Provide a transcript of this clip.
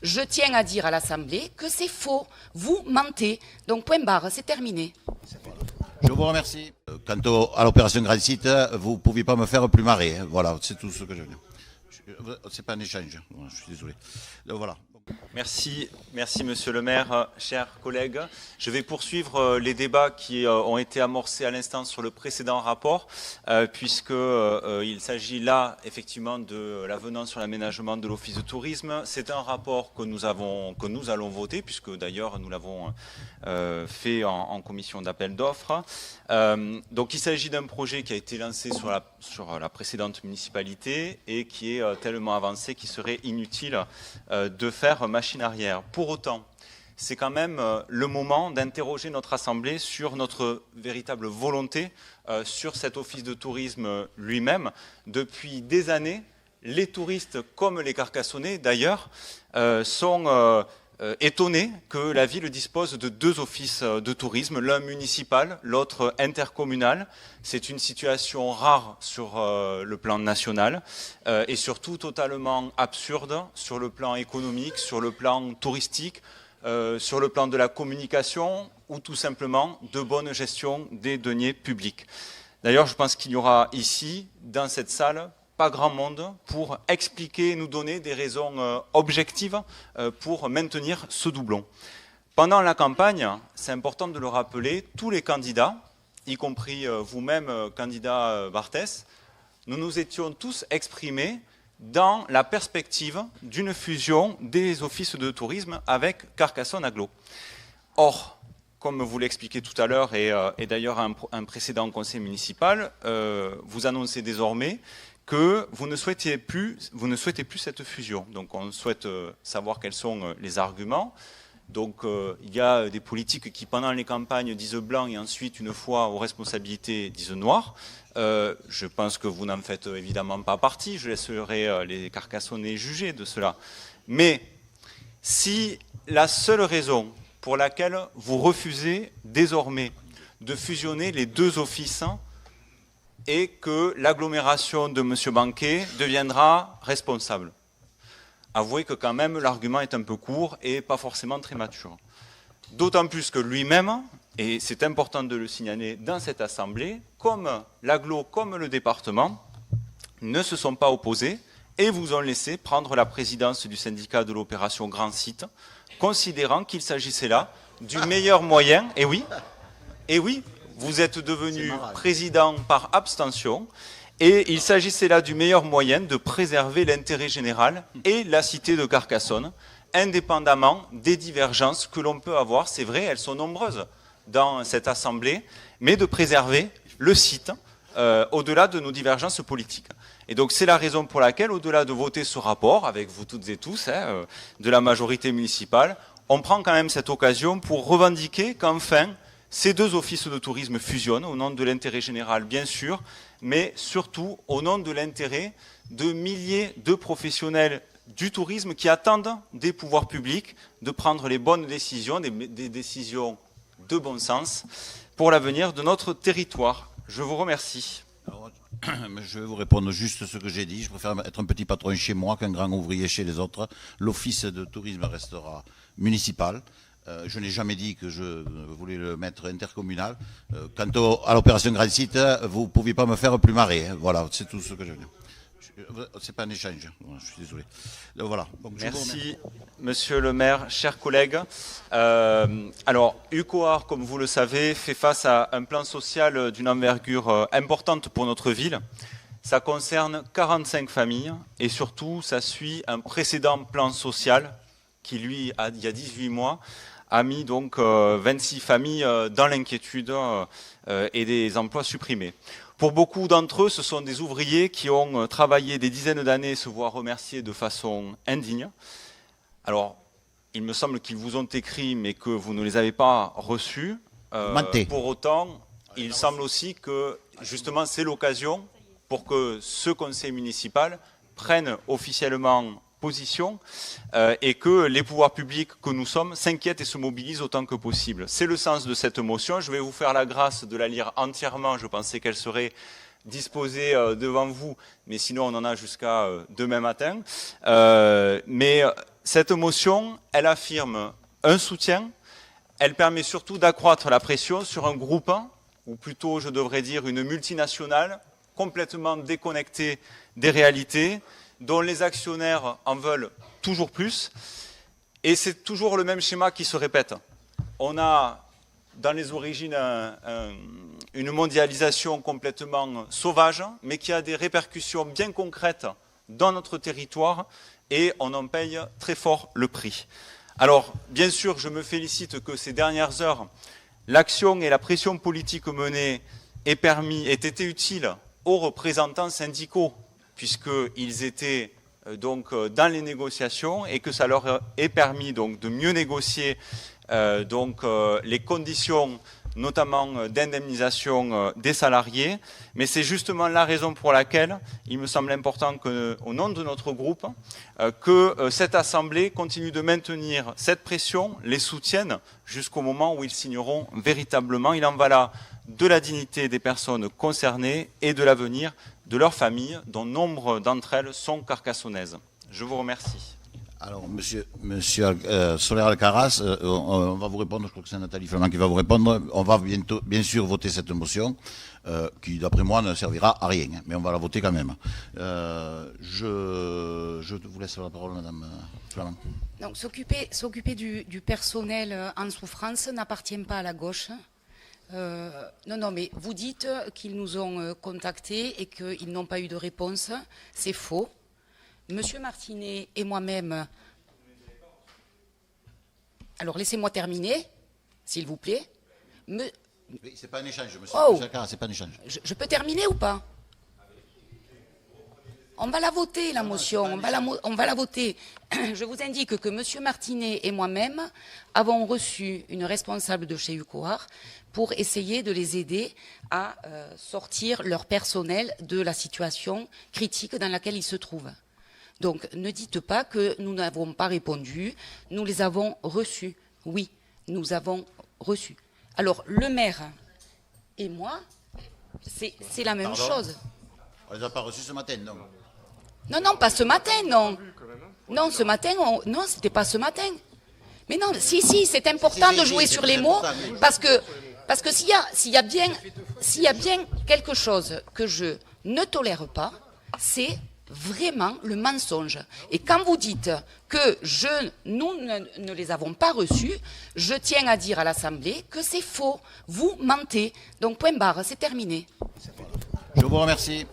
Je tiens à dire à l'Assemblée que c'est faux. Vous mentez. Donc point barre, c'est terminé. Je vous remercie. Quant à l'opération Grand Site, vous ne pouviez pas me faire plus marrer. Voilà, c'est tout ce que je veux dire. C'est pas un échange. Je suis désolé. Donc, voilà. Merci, Monsieur le maire, chers collègues. Je vais poursuivre les débats qui ont été amorcés à l'instant sur le précédent rapport, puisqu'il s'agit là effectivement de l'avenant sur l'aménagement de l'Office de tourisme. C'est un rapport que nous allons voter, puisque d'ailleurs nous l'avons fait en commission d'appel d'offres. Donc il s'agit d'un projet qui a été lancé sur la précédente municipalité et qui est tellement avancé qu'il serait inutile de faire machine arrière. Pour autant, c'est quand même le moment d'interroger notre Assemblée sur notre véritable volonté sur cet office de tourisme lui-même. Depuis des années, les touristes, comme les Carcassonnais d'ailleurs, sont étonnés que la ville dispose de deux offices de tourisme, l'un municipal, l'autre intercommunal. C'est une situation rare sur le plan national et surtout totalement absurde sur le plan économique, sur le plan touristique, sur le plan de la communication ou tout simplement de bonne gestion des deniers publics. D'ailleurs, je pense qu'il y aura ici, dans cette salle, pas grand monde pour expliquer et nous donner des raisons objectives pour maintenir ce doublon. Pendant la campagne, c'est important de le rappeler, tous les candidats, y compris vous-même, candidat Barthès, nous nous étions tous exprimés dans la perspective d'une fusion des offices de tourisme avec Carcassonne Agglo. Or, comme vous l'expliquez tout à l'heure et d'ailleurs un précédent conseil municipal, vous annoncez désormais que vous ne souhaitez plus cette fusion. Donc on souhaite savoir quels sont les arguments. Donc il y a des politiques qui pendant les campagnes disent blanc et ensuite une fois aux responsabilités disent noir. Je pense que vous n'en faites évidemment pas partie. Je laisserai les Carcassonnais juger de cela. Mais si la seule raison pour laquelle vous refusez désormais de fusionner les deux offices et que l'agglomération de M. Banquet deviendra responsable. Avouez que quand même l'argument est un peu court et pas forcément très mature. D'autant plus que lui-même, et c'est important de le signaler dans cette assemblée, comme l'agglo, comme le département, ne se sont pas opposés et vous ont laissé prendre la présidence du syndicat de l'opération Grand Site, considérant qu'il s'agissait là du meilleur moyen, et oui, vous êtes devenu président par abstention et il s'agissait là du meilleur moyen de préserver l'intérêt général et la cité de Carcassonne, indépendamment des divergences que l'on peut avoir. C'est vrai, elles sont nombreuses dans cette assemblée, mais de préserver le site au-delà de nos divergences politiques. Et donc c'est la raison pour laquelle, au-delà de voter ce rapport, avec vous toutes et tous, de la majorité municipale, on prend quand même cette occasion pour revendiquer qu'enfin, ces deux offices de tourisme fusionnent au nom de l'intérêt général, bien sûr, mais surtout au nom de l'intérêt de milliers de professionnels du tourisme qui attendent des pouvoirs publics de prendre les bonnes décisions, des décisions de bon sens pour l'avenir de notre territoire. Je vous remercie. Alors, je vais vous répondre juste ce que j'ai dit. Je préfère être un petit patron chez moi qu'un grand ouvrier chez les autres. L'office de tourisme restera municipal. Je n'ai jamais dit que je voulais le mettre intercommunal. Quant à l'opération Grand Site, vous ne pouviez pas me faire plus marrer. Voilà, c'est tout ce que je veux dire. C'est pas un échange. Je suis désolé. Donc, voilà. Donc, merci, monsieur le maire, chers collègues. Alors, UCOAR, comme vous le savez, fait face à un plan social d'une envergure importante pour notre ville. Ça concerne 45 familles et surtout, ça suit un précédent plan social qui, lui, il y a 18 mois, a mis donc 26 familles dans l'inquiétude et des emplois supprimés. Pour beaucoup d'entre eux, ce sont des ouvriers qui ont travaillé des dizaines d'années et se voient remerciés de façon indigne. Alors, il me semble qu'ils vous ont écrit, mais que vous ne les avez pas reçus. Pour autant, il semble aussi que, justement, c'est l'occasion pour que ce conseil municipal prenne officiellement position et que les pouvoirs publics que nous sommes s'inquiètent et se mobilisent autant que possible. C'est le sens de cette motion. Je vais vous faire la grâce de la lire entièrement. Je pensais qu'elle serait disposée devant vous, mais sinon on en a jusqu'à demain matin. Mais cette motion, elle affirme un soutien, elle permet surtout d'accroître la pression sur un groupe, ou plutôt je devrais dire une multinationale, complètement déconnectée des réalités, dont les actionnaires en veulent toujours plus. Et c'est toujours le même schéma qui se répète. On a dans les origines une mondialisation complètement sauvage, mais qui a des répercussions bien concrètes dans notre territoire, et on en paye très fort le prix. Alors, bien sûr, je me félicite que ces dernières heures, l'action et la pression politique menée aient été utiles aux représentants syndicaux, puisqu'ils étaient donc dans les négociations, et que ça leur ait permis donc de mieux négocier les conditions notamment d'indemnisation des salariés. Mais c'est justement la raison pour laquelle il me semble important qu'au nom de notre groupe, que cette Assemblée continue de maintenir cette pression, les soutienne jusqu'au moment où ils signeront véritablement. Il en va là de la dignité des personnes concernées et de l'avenir de leurs familles, dont nombre d'entre elles sont carcassonnaises. Je vous remercie. Alors, monsieur Soler Alcaraz, on va vous répondre, je crois que c'est Nathalie Flamand qui va vous répondre. On va bientôt, bien sûr, voter cette motion, qui, d'après moi, ne servira à rien, mais on va la voter quand même. Je vous laisse la parole, madame Flamand. Donc, s'occuper du personnel en souffrance n'appartient pas à la gauche. Non, mais vous dites qu'ils nous ont contactés et qu'ils n'ont pas eu de réponse. C'est faux. Monsieur Martinet et moi-même... Alors, laissez-moi terminer, s'il vous plaît. Oui, c'est pas un échange, monsieur. Oh. C'est pas un échange. Je peux terminer ou pas? On va la voter, la motion. On va la voter. Je vous indique que monsieur Martinet et moi-même avons reçu une responsable de chez UCOAR pour essayer de les aider à sortir leur personnel de la situation critique dans laquelle ils se trouvent. Donc, ne dites pas que nous n'avons pas répondu. Nous les avons reçus. Oui, nous avons reçus. Alors, le maire et moi, c'est la même chose. On ne les a pas reçus ce matin, non? Non, pas ce matin, non. Non, ce matin, non, c'était pas ce matin. Mais non, si, c'est important de jouer sur les mots, parce que s'il y a bien quelque chose que je ne tolère pas, c'est vraiment le mensonge. Et quand vous dites que nous ne les avons pas reçus, je tiens à dire à l'Assemblée que c'est faux. Vous mentez. Donc, point barre, c'est terminé. Je vous remercie.